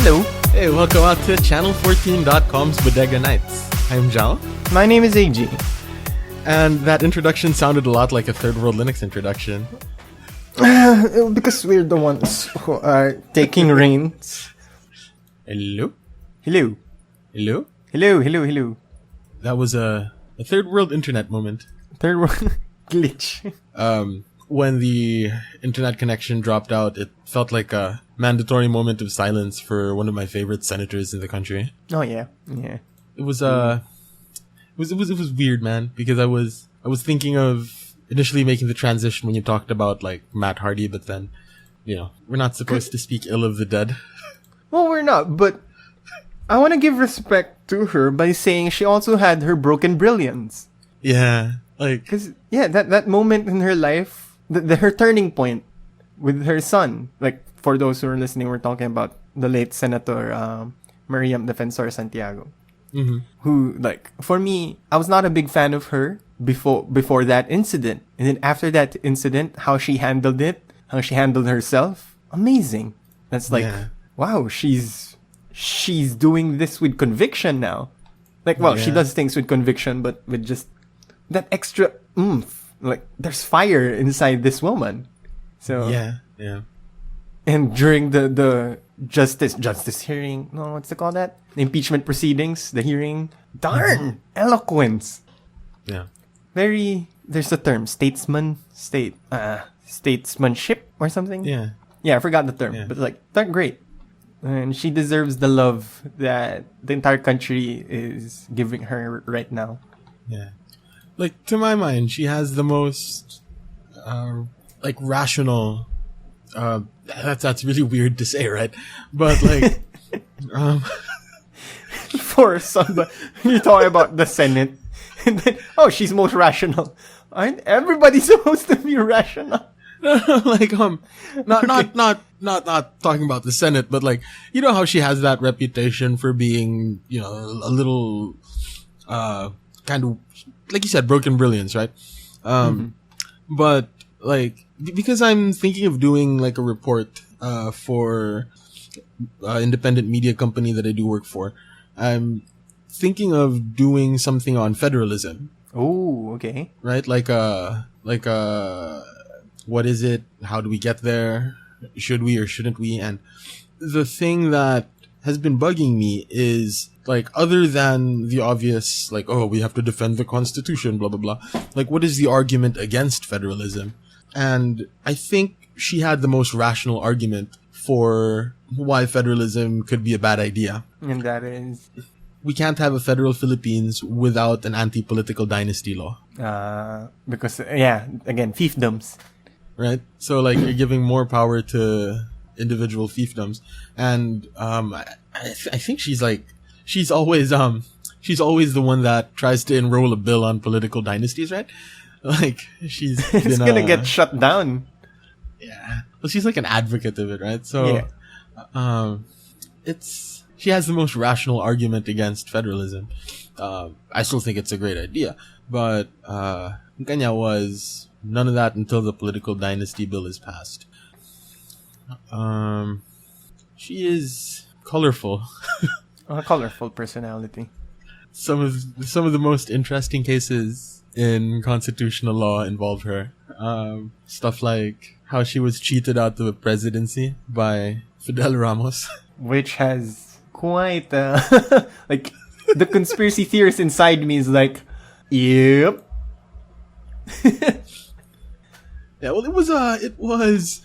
Hello, Hey, welcome out to channel14.com's Bodega Nights. I'm Joao, my name is AG. and that introduction sounded a lot like a Third World Linux introduction. Because we're the ones who are taking reins. Hello? Hello. Hello? Hello. That was a Third World Internet moment. Third world glitch. When the internet connection dropped out, it felt like a mandatory moment of silence for one of my favorite senators in the country. Oh yeah. It was weird, man, because I was thinking of initially making the transition when you talked about like Matt Hardy, but then, we're not supposed to speak ill of the dead. Well, we're not, but I want to give respect to her by saying she also had her broken brilliance. Yeah, like, Because that moment in her life, her turning point with her son. Like for those who are listening, we're talking about the late Senator Mariam Defensor Santiago. mm-hmm. Who, like, for me, I was not a big fan of her before that incident. And then after that incident, how she handled it, how she handled herself, amazing. That's like, wow, she's doing this with conviction now. Like, well, she does things with conviction, but with just that extra oomph. Like, there's fire inside this woman. So yeah. and during the justice hearing, no, what's it called that? The impeachment proceedings, the hearing. Darn! Eloquence. Yeah. There's a term, statesmanship or something? Yeah. Yeah, I forgot the term. Yeah. But like, that's great. And she deserves the love that the entire country is giving her right now. Yeah. Like, to my mind, she has the most, rational, that's really weird to say, right? But, like, For somebody, you talk about the Senate, and then, she's most rational. Aren't everybody supposed to be rational? like, not talking about the Senate, but like, you know how she has that reputation for being, a little, kind of, like you said, broken brilliance, right? But like, because I'm thinking of doing like a report, for, independent media company that I do work for, I'm thinking of doing something on federalism. Oh, okay. Right? Like, what is it? How do we get there? Should we or shouldn't we? And the thing that has been bugging me is, like, other than the obvious, like, we have to defend the Constitution, blah, blah, blah. Like, what is the argument against federalism? And I think she had the most rational argument for why federalism could be a bad idea. And that is? We can't have a federal Philippines without an anti-political dynasty law. Because, again, fiefdoms. Right? So, like, you're giving more power to individual fiefdoms. And I think she's always the one that tries to enroll a bill on political dynasties, right? Like, she's It's gonna get shut down. Yeah. Well, she's like an advocate of it, right? So, she has the most rational argument against federalism. I still think it's a great idea, but Kanya was none of that until the political dynasty bill is passed. She is colorful. A colorful personality. Some of the most interesting cases in constitutional law involve her. Stuff like how she was cheated out of the presidency by Fidel Ramos. Which has quite like, the conspiracy theorist inside me is like, yep. Yeah, well, it was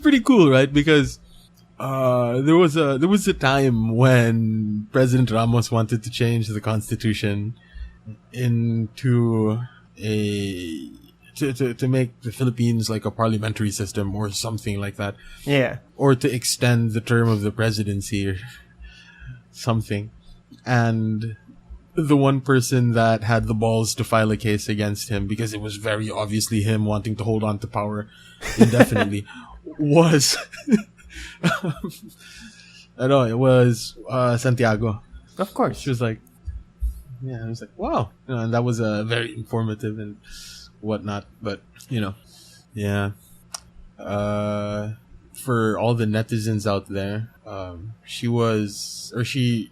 pretty cool, right? Because there was a time when President Ramos wanted to change the constitution into to make the Philippines like a parliamentary system or something like that. Yeah. Or to extend the term of the presidency or something. And the one person that had the balls to file a case against him, because it was very obviously him wanting to hold on to power indefinitely, was it was Santiago. Of course. She was like, I was like, wow. And that was very informative and whatnot. But, for all the netizens out there. She was an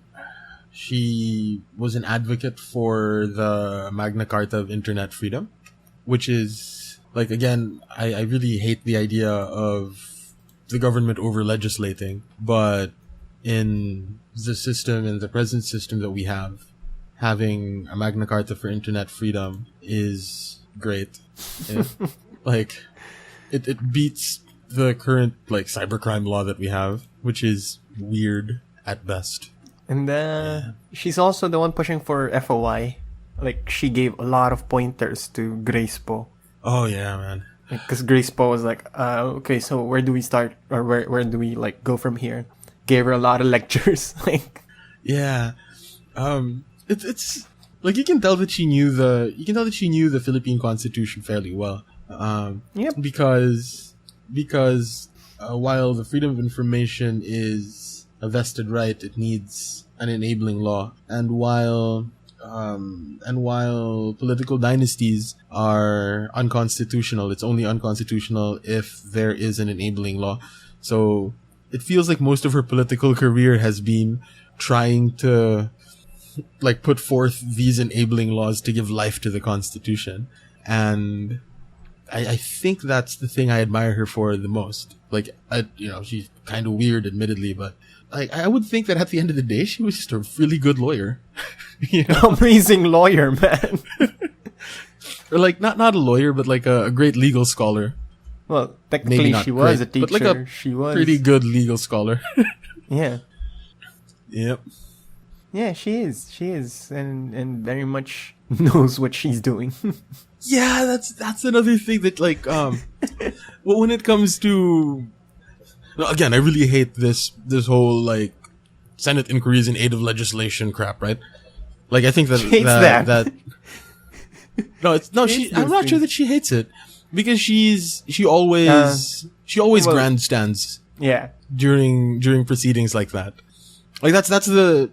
advocate for the Magna Carta of Internet Freedom, which is, like, again, I really hate the idea of the government over legislating, but in the present system that we have, having a Magna Carta for Internet Freedom is great. It beats the current, like, cybercrime law that we have, which is weird at best. And she's also the one pushing for FOI. Like, she gave a lot of pointers to Grace Po. Oh yeah, man. Because Grace Po was like, okay, so where do we start, or where do we, like, go from here? Gave her a lot of lectures. Like, yeah, it's like you can tell that she knew the Philippine Constitution fairly well. Yep. Because while the freedom of information is a vested right, it needs an enabling law, and while political dynasties are unconstitutional, it's only unconstitutional if there is an enabling law. So it feels like most of her political career has been trying to, like, put forth these enabling laws to give life to the Constitution. And I think that's the thing I admire her for the most. Like, she's kind of weird, admittedly, but I would think that at the end of the day, she was just a really good lawyer. Amazing lawyer, man. Or, like, not a lawyer, but like a great legal scholar. Well, technically she was a teacher. But like she was pretty good legal scholar. Yeah. Yep. Yeah, she is, and very much knows what she's doing. Yeah, that's another thing that, like, well, when it comes to, again, I really hate this whole, like, Senate inquiries in aid of legislation crap, right? Like, I think that I'm not sure that she hates it, because she always grandstands. Yeah. During proceedings like that. Like, that's the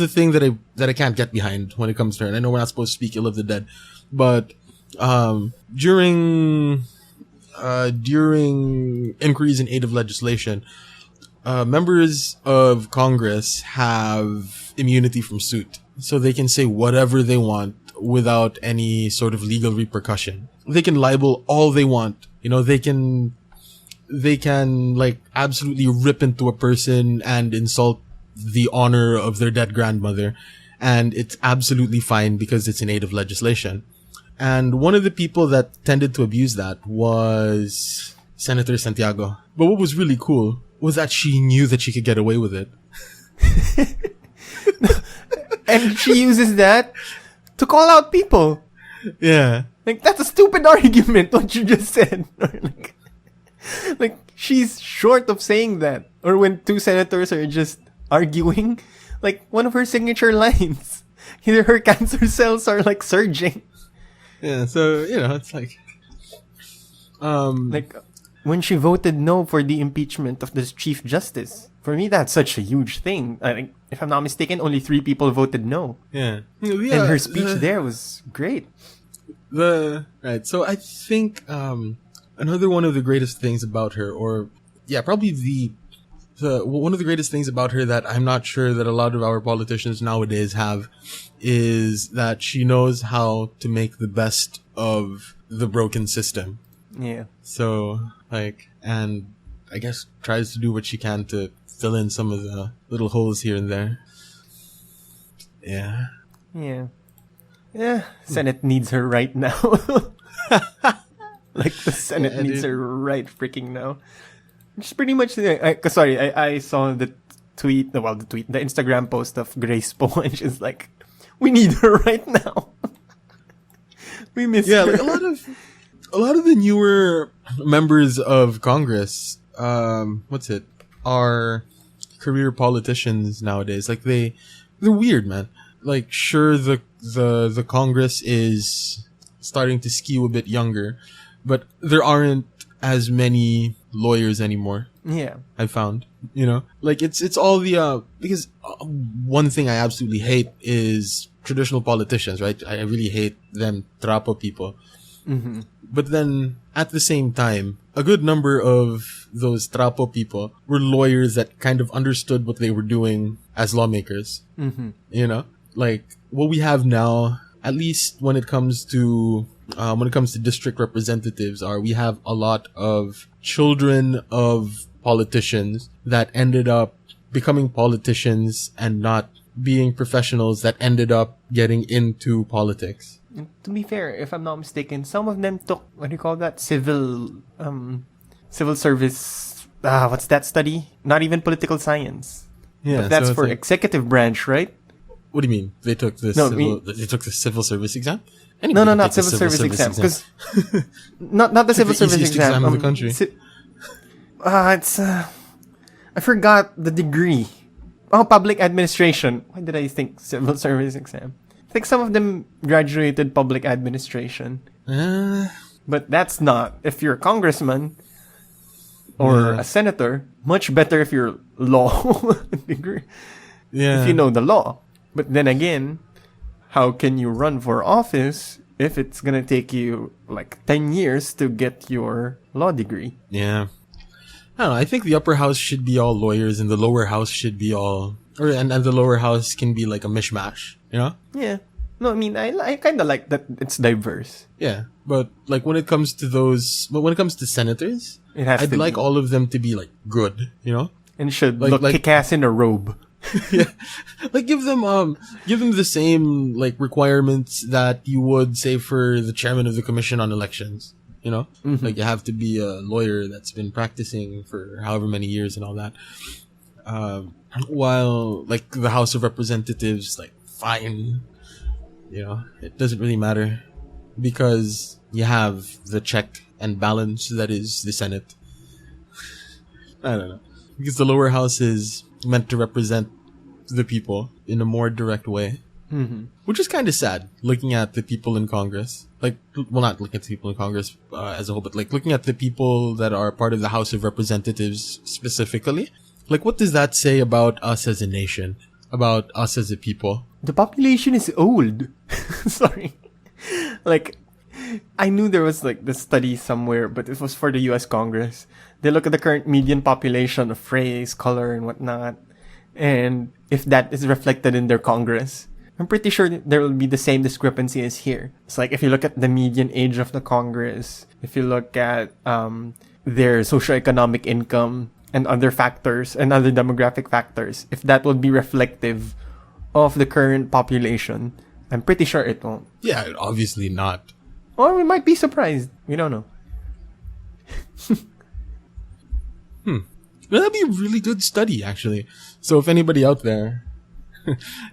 thing that I can't get behind when it comes to her. And I know we're not supposed to speak ill of the dead, but during inquiries in aid of legislation, members of Congress have immunity from suit, so they can say whatever they want without any sort of legal repercussion. They can libel all they want. They can like absolutely rip into a person and insult the honor of their dead grandmother, and it's absolutely fine because it's in aid of legislation. And one of the people that tended to abuse that was Senator Santiago. But what was really cool was that she knew that she could get away with it. And she uses that to call out people. Yeah. Like, that's a stupid argument, what you just said. Like, she's short of saying that. Or when two senators are just arguing, like, one of her signature lines, either her cancer cells are, like, surging. Yeah, so, it's like... like, when she voted no for the impeachment of the Chief Justice, for me, that's such a huge thing. If I'm not mistaken, only 3 people voted no. Yeah. And her speech there was great. Right, so I think another one of the greatest things about her, probably one of the greatest things about her that I'm not sure that a lot of our politicians nowadays have, is that she knows how to make the best of the broken system. Yeah. So, and I guess tries to do what she can to fill in some of the little holes here and there. Yeah. Yeah. Yeah. Senate needs her right now. Like, the Senate needs her right freaking now. Just pretty much, I saw the Instagram post of Grace Po, and she's like, we need her right now. We miss her. Yeah, like a lot of the newer members of Congress, are career politicians nowadays. Like, they're weird, man. Like, sure, the Congress is starting to skew a bit younger, but there aren't as many lawyers anymore. Yeah. I found, like, it's all the, because one thing I absolutely hate is traditional politicians, right? I really hate them trapo people. But then, at the same time, a good number of those trapo people were lawyers that kind of understood what they were doing as lawmakers. You know? Like, what we have now, at least when it comes to district representatives, we have a lot of children of politicians that ended up becoming politicians and not being professionals that ended up getting into politics. And to be fair, if I'm not mistaken, some of them took, what do you call that? Civil service. What's that study? Not even political science. Yeah, but that's so for like, executive branch, right? What do you mean? They took the civil service exam? No, not civil service exam. Because not the civil service exam of the country. I forgot the degree. Oh, public administration. Why did I think civil service exam? I think some of them graduated public administration. But that's not. If you're a congressman or a senator, much better if you're law degree. Yeah. If you know the law. But then again, how can you run for office if it's gonna take you like 10 years to get your law degree? Yeah. I don't know. I think the upper house should be all lawyers and the lower house should be all... And the lower house can be like a mishmash, you know? Yeah. No, I mean, I kind of like that it's diverse. Yeah. But like when it comes to senators, I'd like all of them to be like good, you know? And should look kick-ass in a robe. Yeah. Like give them the same like requirements that you would say for the chairman of the commission on elections. You know, like you have to be a lawyer that's been practicing for however many years and all that. While like the House of Representatives, like fine, you know, it doesn't really matter because you have the check and balance that is the Senate. I don't know, because the lower house is meant to represent the people in a more direct way. Which is kind of sad, looking at the people in Congress. Like, well, not looking at the people in Congress as a whole, but like looking at the people that are part of the House of Representatives specifically. Like, what does that say about us as a nation? About us as a people? The population is old. Sorry. Like, I knew there was like this study somewhere, but it was for the US Congress. They look at the current median population of race, color, and whatnot. And if that is reflected in their Congress, I'm pretty sure there will be the same discrepancy as here. It's like if you look at the median age of the Congress, if you look at their socioeconomic income and other factors and other demographic factors, if that would be reflective of the current population, I'm pretty sure it won't. Yeah, obviously not. Or we might be surprised. We don't know. Well, that'd be a really good study, actually. So if anybody out there...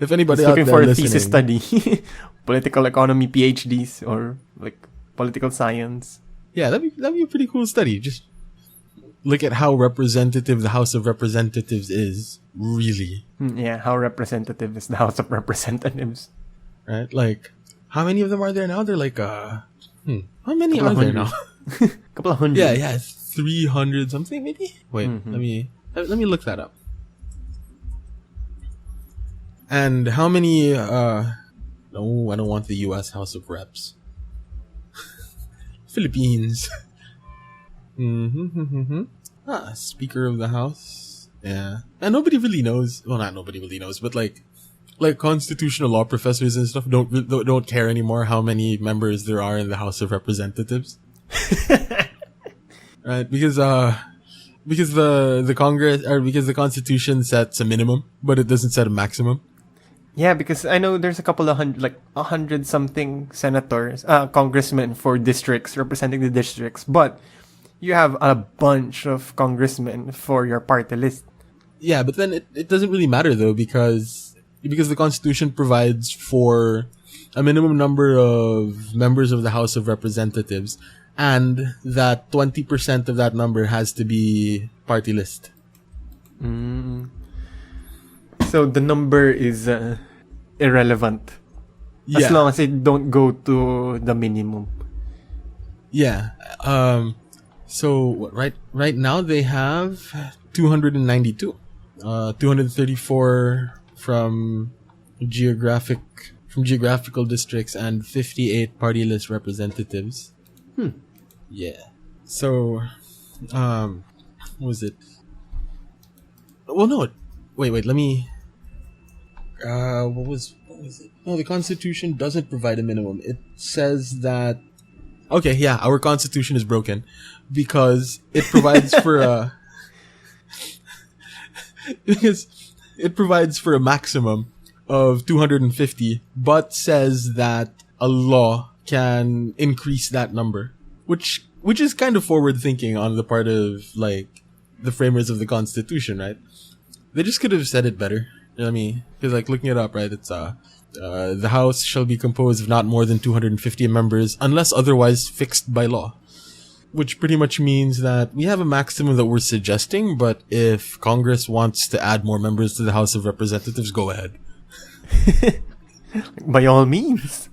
if anybody out looking there for a listening, thesis study, political economy PhDs or like political science, yeah, that'd be a pretty cool study. Just look at how representative the House of Representatives is, really. Yeah, how representative is the House of Representatives? Right, like how many of them are there now? They're like, how many are there now? Couple of hundred. Yeah, 300 something maybe. Wait, let me look that up. And how many, no, I don't want the US House of Reps. Philippines. Speaker of the House. Yeah. And nobody really knows. Well, not nobody really knows, but like constitutional law professors and stuff don't care anymore how many members there are in the House of Representatives. Right? Because the Congress, or because the Constitution sets a minimum, but it doesn't set a maximum. Yeah, because I know there's a couple of 100 something senators, congressmen for districts, representing the districts, but you have a bunch of congressmen for your party list. Yeah, but then it doesn't really matter though, because the Constitution provides for a minimum number of members of the House of Representatives, and that 20% of that number has to be party list. So the number is irrelevant. Yeah. As long as it don't go to the minimum. Yeah. So right now they have 292. 234 from geographical districts and 58 party list representatives. Yeah. So, what was it? Well, no. Wait. Let me. What was it? No, the Constitution doesn't provide a minimum. It says that. Okay, yeah, our Constitution is broken because it provides for a. Because it provides for a maximum of 250, but says that a law can increase that number, which is kind of forward thinking on the part of like the framers of the Constitution, right? They just could have said it better. You know what I mean? Because like looking it up, right? It's the House shall be composed of not more than 250 members unless otherwise fixed by law. Which pretty much means that we have a maximum that we're suggesting, but if Congress wants to add more members to the House of Representatives, go ahead. By all means.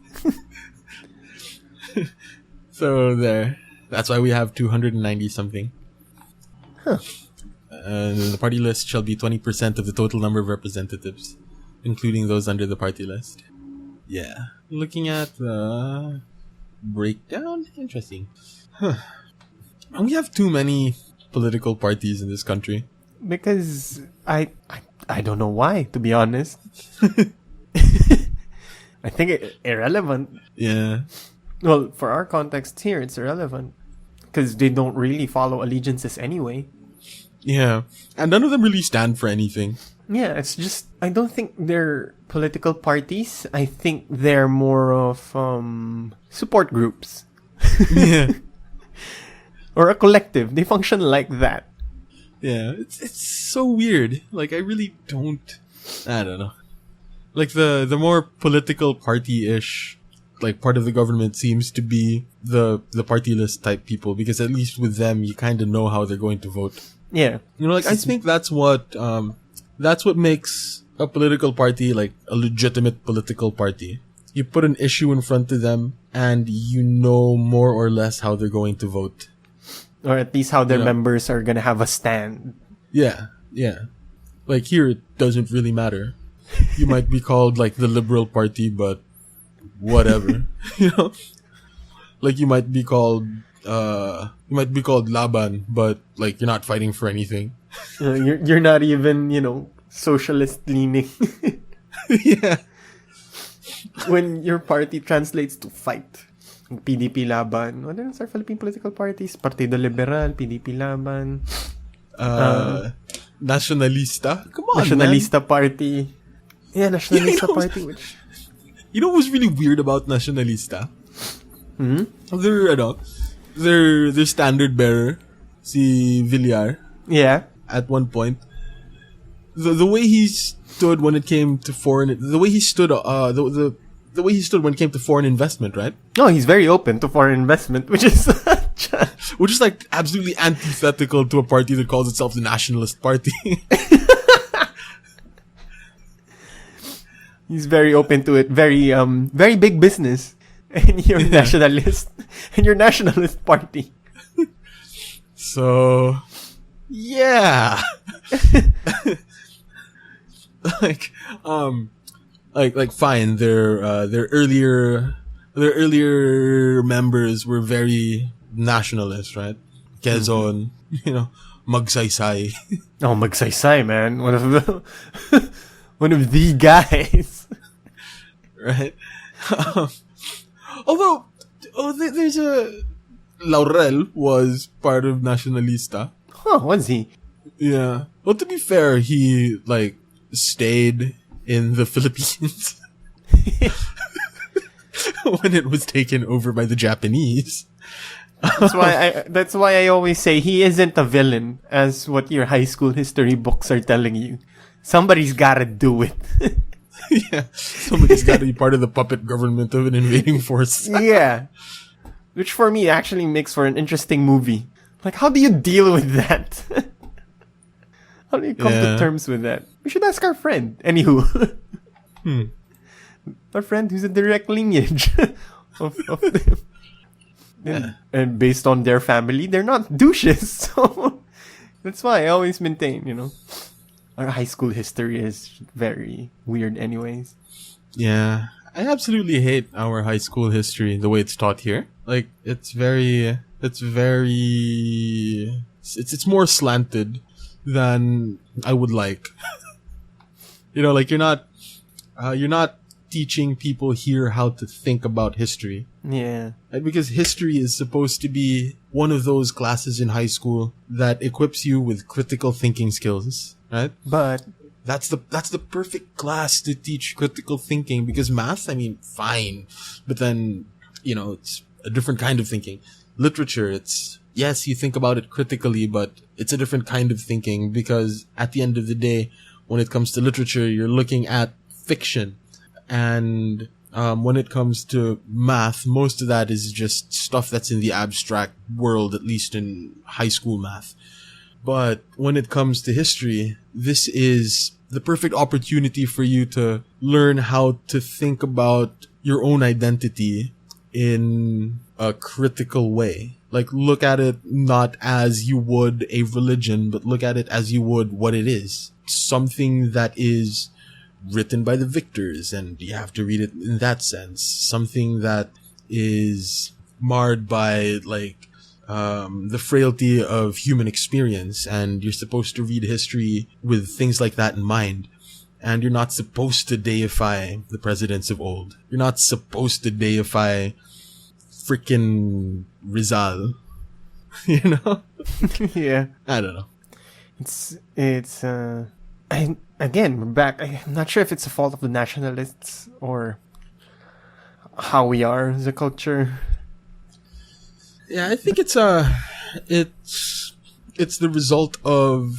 So there. That's why we have 290 something. Huh. And the party list shall be 20% of the total number of representatives, including those under the party list. Yeah. Looking at the breakdown, interesting. Huh. We have too many political parties in this country. Because I don't know why, to be honest. I think irrelevant. Yeah. Well, for our context here, it's irrelevant. Because they don't really follow allegiances anyway. Yeah. And none of them really stand for anything. Yeah, it's just, I don't think they're political parties. I think they're more of support groups. Yeah. Or a collective. They function like that. Yeah, it's so weird. Like, I really don't know. Like, the more political party-ish, like, part of the government seems to be the party list type people, because at least with them, you kind of know how they're going to vote. Yeah. You know, like, I think that's what makes a political party, like, a legitimate political party. You put an issue in front of them, and you know more or less how they're going to vote. Or at least how their members are gonna have a stand. Yeah. Like here, it doesn't really matter. You might be called like the Liberal Party, but whatever. You know, like you might be called Laban, but like you're not fighting for anything. You're not even socialist leaning. Yeah. When your party translates to fight. PDP Laban. What else are Philippine political parties? Partido Liberal, PDP Laban. Nationalista? Come on, Nationalista man. Party. Yeah, Nationalista Party. Which... You know what's really weird about Nationalista? Mm-hmm. Their standard bearer, si Villar. Yeah. At one point. The way he stood when it came to the way he stood when it came to foreign investment, right? No, he's very open to foreign investment, which is like absolutely antithetical to a party that calls itself the Nationalist Party. He's very open to it. Very very big business. And you're nationalist. And your nationalist party. So yeah. Like fine, their earlier members were very nationalist, right? Quezon, Magsaysay. Oh, Magsaysay, man. One of the guys. Right? Although there's Laurel was part of Nacionalista. Huh, was he? Yeah. Well, to be fair, he stayed in the Philippines when it was taken over by the Japanese. That's why I always say he isn't a villain, as what your high school history books are telling you. Somebody's gotta do it. Yeah, somebody's gotta be part of the puppet government of an invading force. Yeah. Which for me actually makes for an interesting movie. Like, how do you deal with that? How do you come to terms with that? We should ask our friend. Anywho. Our friend who's a direct lineage of them. Yeah. And based on their family, they're not douches. So that's why I always maintain, our high school history is very weird anyways. Yeah. I absolutely hate our high school history the way it's taught here. Like it's more slanted than I would like. Like you're not teaching people here how to think about history. Yeah. Right? Because history is supposed to be one of those classes in high school that equips you with critical thinking skills, right? But that's the perfect class to teach critical thinking, because math, I mean, fine, but then, it's a different kind of thinking. Literature, it's, yes, you think about it critically, but it's a different kind of thinking, because at the end of the day, when it comes to literature, you're looking at fiction. And when it comes to math, most of that is just stuff that's in the abstract world, at least in high school math. But when it comes to history, this is the perfect opportunity for you to learn how to think about your own identity in a critical way. Like, look at it not as you would a religion, but look at it as you would what it is. Something that is written by the victors, and you have to read it in that sense. Something that is marred by, the frailty of human experience, and you're supposed to read history with things like that in mind. And you're not supposed to deify the presidents of old. You're not supposed to deify freaking Rizal. yeah. I don't know. Again, we're back. I'm not sure if it's the fault of the nationalists or how we are as a culture. Yeah, I think it's the result of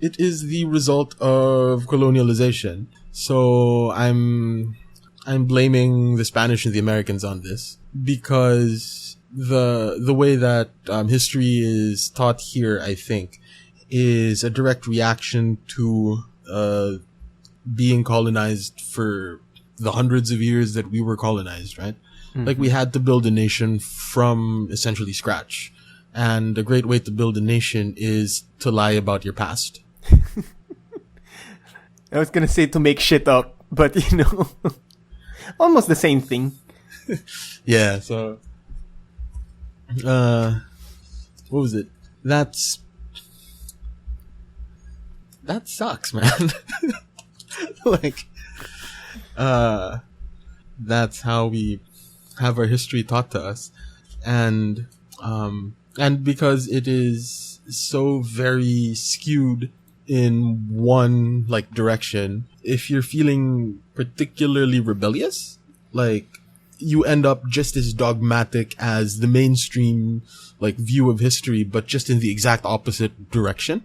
it is the result of colonialization. So I'm blaming the Spanish and the Americans on this, because the way that history is taught here, I think, is a direct reaction to being colonized for the hundreds of years that we were colonized, right? Mm-hmm. Like, we had to build a nation from essentially scratch. And a great way to build a nation is to lie about your past. I was gonna say to make shit up, but almost the same thing. Yeah, so what was it? That sucks, man. That's how we have our history taught to us. And because it is so very skewed in one direction, if you're feeling particularly rebellious, you end up just as dogmatic as the mainstream view of history, but just in the exact opposite direction.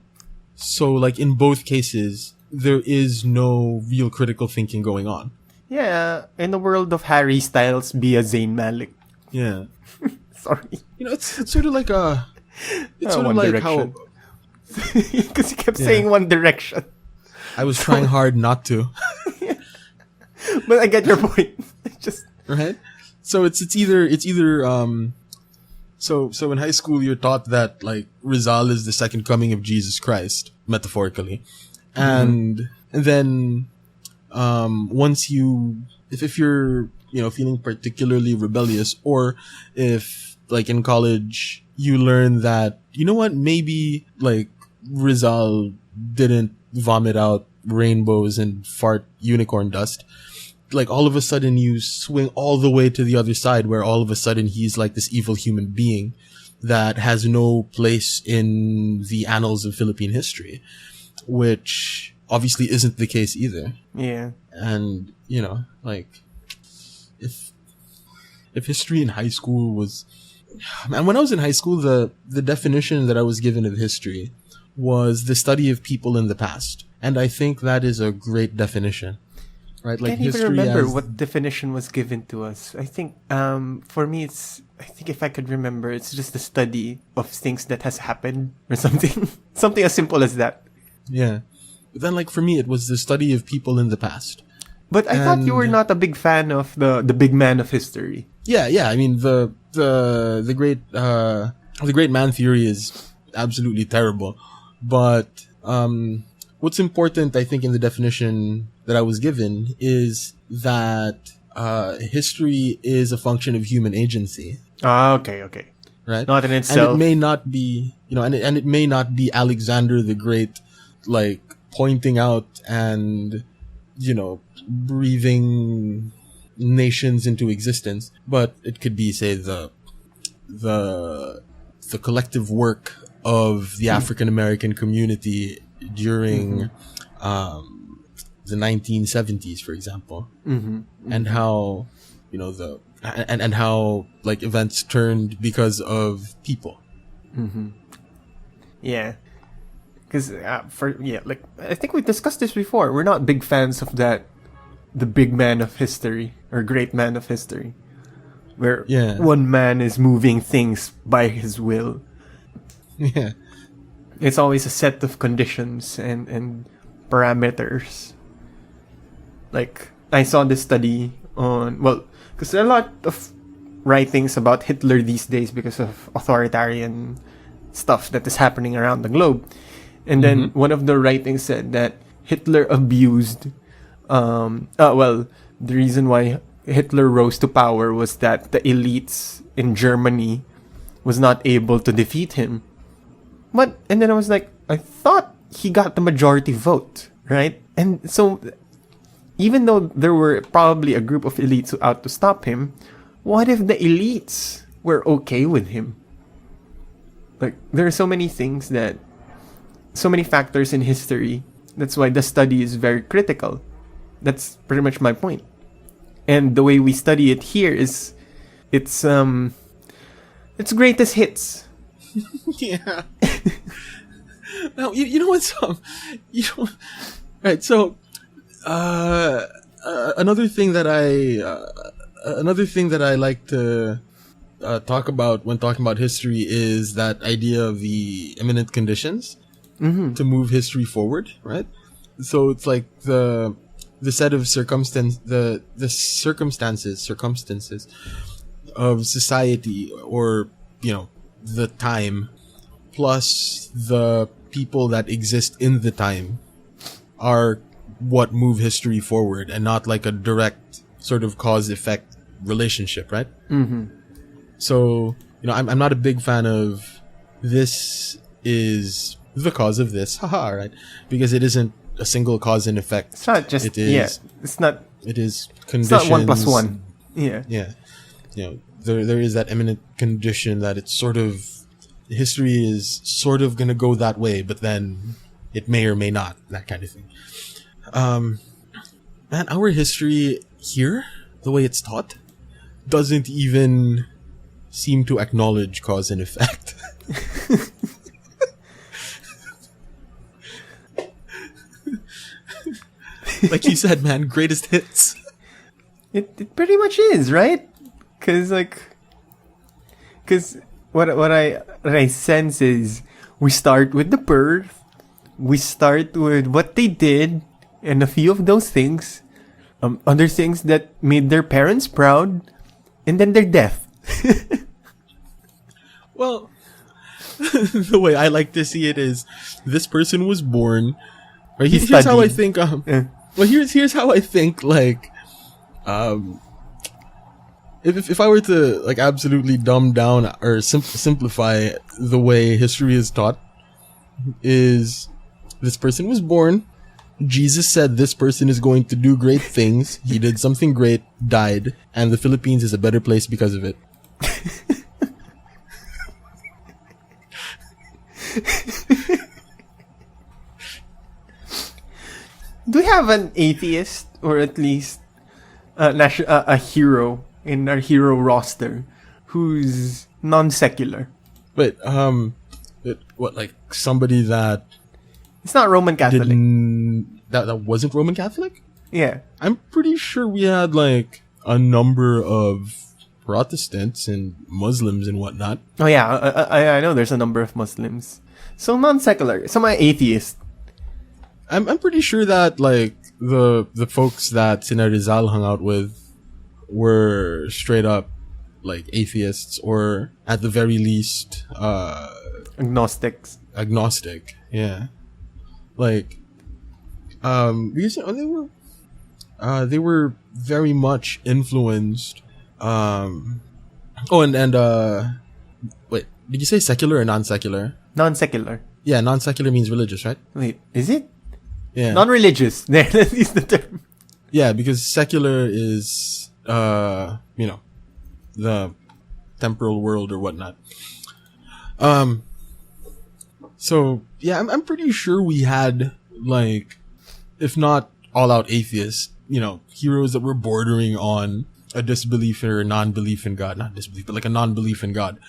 So in both cases, there is no real critical thinking going on. Yeah, in the world of Harry Styles, be a Zayn Malik. Yeah. Sorry. It's sort of like a... It's sort of like Direction. How... Because you kept saying One Direction. I was trying hard not to. But I get your point. Just... Right? So it's either so in high school you're taught that Rizal is the second coming of Jesus Christ, metaphorically. And then once if you're feeling particularly rebellious, or if in college you learn that maybe Rizal didn't vomit out rainbows and fart unicorn dust, all of a sudden you swing all the way to the other side, where all of a sudden he's this evil human being that has no place in the annals of Philippine history, which obviously isn't the case either. Yeah. And, if history in high school was... And when I was in high school, the definition that I was given of history was the study of people in the past. And I think that is a great definition. Right? I can't even remember what definition was given to us. I think, for me, I think if I could remember, it's just the study of things that has happened or something. Something as simple as that. Yeah. But then, for me, it was the study of people in the past. But I thought you were not a big fan of the big man of history. Yeah. I mean, the great man theory is absolutely terrible. But, what's important, I think, in the definition that I was given is that history is a function of human agency. Okay. Right? Not in itself. And it may not be, and it may not be Alexander the Great, like, pointing out and, breathing nations into existence, but it could be, say, the collective work of the African American community during the 1970s, for example, and how and how like events turned because of people. Yeah, because like I think we discussed this before. We're not big fans of that, the big man of history or great man of history, where one man is moving things by his will. Yeah, it's always a set of conditions and parameters. Like I saw this study on because there are a lot of writings about Hitler these days because of authoritarian stuff that is happening around the globe. And then one of the writings said that Hitler abused, the reason why Hitler rose to power was that the elites in Germany was not able to defeat him. And then I was like, I thought he got the majority vote, right? And so, even though there were probably a group of elites who out to stop him, what if the elites were okay with him? Like, there are so many factors in history. That's why the study is very critical. That's pretty much my point. And the way we study it here is, it's greatest hits. Yeah. Now you know what's right. So another thing that I like to talk about when talking about history is that idea of the imminent conditions to move history forward, right? So it's like the set of the circumstances of society, or the time, plus the people that exist in the time, are what move history forward, and not like a direct sort of cause-effect relationship, right? So, I'm not a big fan of this is the cause of this, right? Because it isn't a single cause and effect. It's not just, it is, it's not, it is conditions. It's not 1+1. Yeah. Yeah. There is that imminent condition that it's sort of, history is sort of going to go that way, but then it may or may not, that kind of thing. Man, our history here, the way it's taught, doesn't even seem to acknowledge cause and effect. Like you said, man, greatest hits. It pretty much is, right? Because what I sense is we start with the birth, we start with what they did, and a few of those things, other things that made their parents proud, and then their death. Well, the way I like to see it is, this person was born. Right? Here's how I think. Well, here's how I think. Like, if I were to like absolutely dumb down or simplify the way history is taught, is this person was born. Jesus said this person is going to do great things. He did something great, died, and the Philippines is a better place because of it. Do we have an atheist, or at least a hero in our hero roster who's non-secular? Wait, what, like somebody that it's not Roman Catholic? That wasn't Roman Catholic? Yeah. I'm pretty sure we had like a number of Protestants and Muslims and whatnot. Oh yeah, I know there's a number of Muslims. So non-secular, some atheist. I'm pretty sure that like the folks that Sina Rizal hung out with were straight up like atheists, or at the very least agnostics. Agnostic, yeah. Like Because they were very much influenced. Wait, did you say secular or non-secular? Non-secular. Yeah, non-secular means religious, right? Wait, is it? Yeah. Non-religious. There, let's use the term. Yeah, because secular is, the temporal world or whatnot. So yeah, I'm pretty sure we had, like, if not all-out atheists, heroes that were bordering on a disbelief or a non-belief in God. Not disbelief, but like a non-belief in God.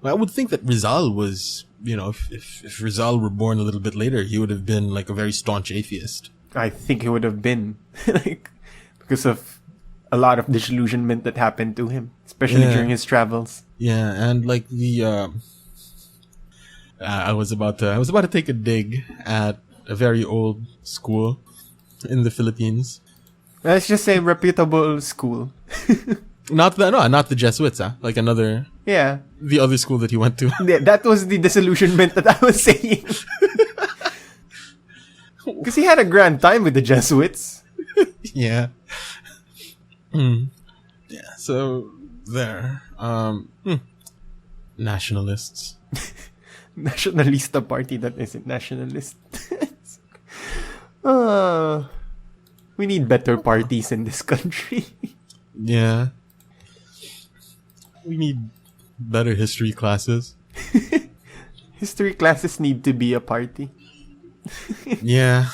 I would think that Rizal was, if Rizal were born a little bit later, he would have been like a very staunch atheist. I think he would have been, like, because of a lot of disillusionment that happened to him, especially during his travels. Yeah, and like I was about to take a dig at a very old school in the Philippines. Let's just say reputable school. Not the Jesuits, like another. Yeah. The other school that he went to. Yeah, that was the disillusionment that I was saying. Because he had a grand time with the Jesuits. Yeah. Yeah, so there. Nationalists. Nationalista party that isn't nationalist. We need better parties in this country. Yeah. We need better history classes. History classes need to be a party. Yeah.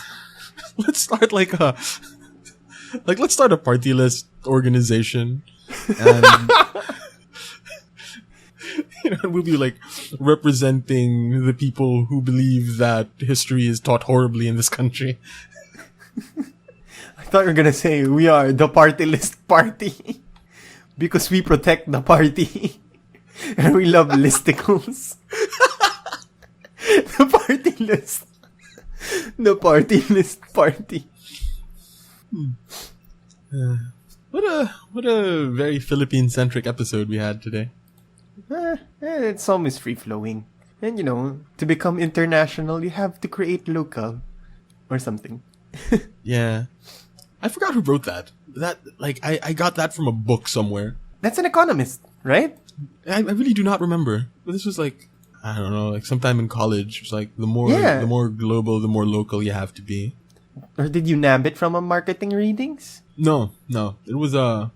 Let's start let's start a party list organization. And we'll be like representing the people who believe that history is taught horribly in this country. I thought you were gonna say we are the party list party. Because we protect the party. And we love listicles. The party list. The party list party. What a very Philippine-centric episode we had today. It's almost free-flowing. And to become international, you have to create local. Or something. Yeah. I forgot who wrote that. I got that from a book somewhere. That's an economist, right? I really do not remember. But this was I don't know, sometime in college. It's like the more global, the more local you have to be. Or did you nab it from a marketing readings? No. It was I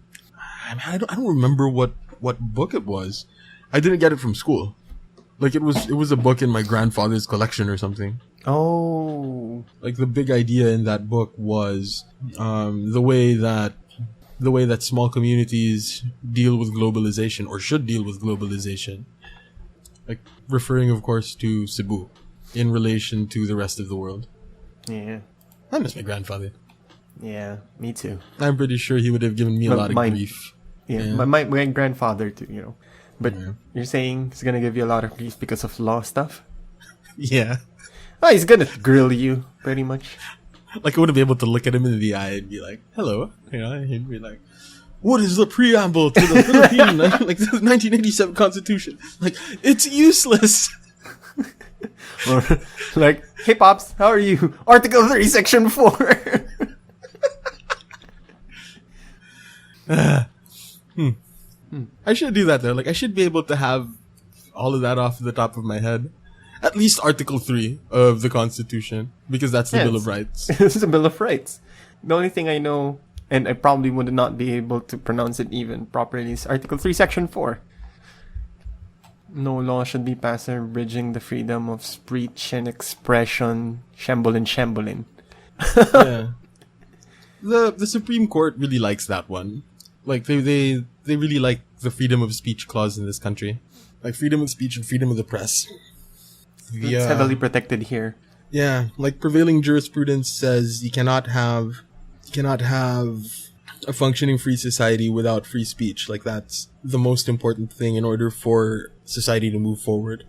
don't remember what book it was. I didn't get it from school. It was a book in my grandfather's collection or something. Oh. The big idea in that book was the way that small communities deal with globalization, or should deal with globalization. Referring, of course, to Cebu in relation to the rest of the world. Yeah. I miss my grandfather. Yeah, me too. I'm pretty sure he would have given me a lot of grief. Yeah. My grandfather too, But you're saying he's gonna give you a lot of grief because of law stuff? Yeah. Oh, he's gonna grill you, pretty much. I wouldn't be able to look at him in the eye and be like, hello. He'd be like, what is the preamble to the Philippine, the 1987 Constitution? It's useless. Or, hey, Pops, how are you? Article 3, Section 4. I should do that, though. I should be able to have all of that off the top of my head. At least Article 3 of the Constitution, because that's the Bill of Rights. It's the Bill of Rights. The only thing I know, and I probably would not be able to pronounce it even properly, is Article 3, Section 4. No law should be passed abridging the freedom of speech and expression. Shambolin. Yeah. The Supreme Court really likes that one. They really like the freedom of speech clause in this country. Freedom of speech and freedom of the press. It's heavily protected here. Yeah, prevailing jurisprudence says you cannot have a functioning free society without free speech. That's the most important thing in order for society to move forward.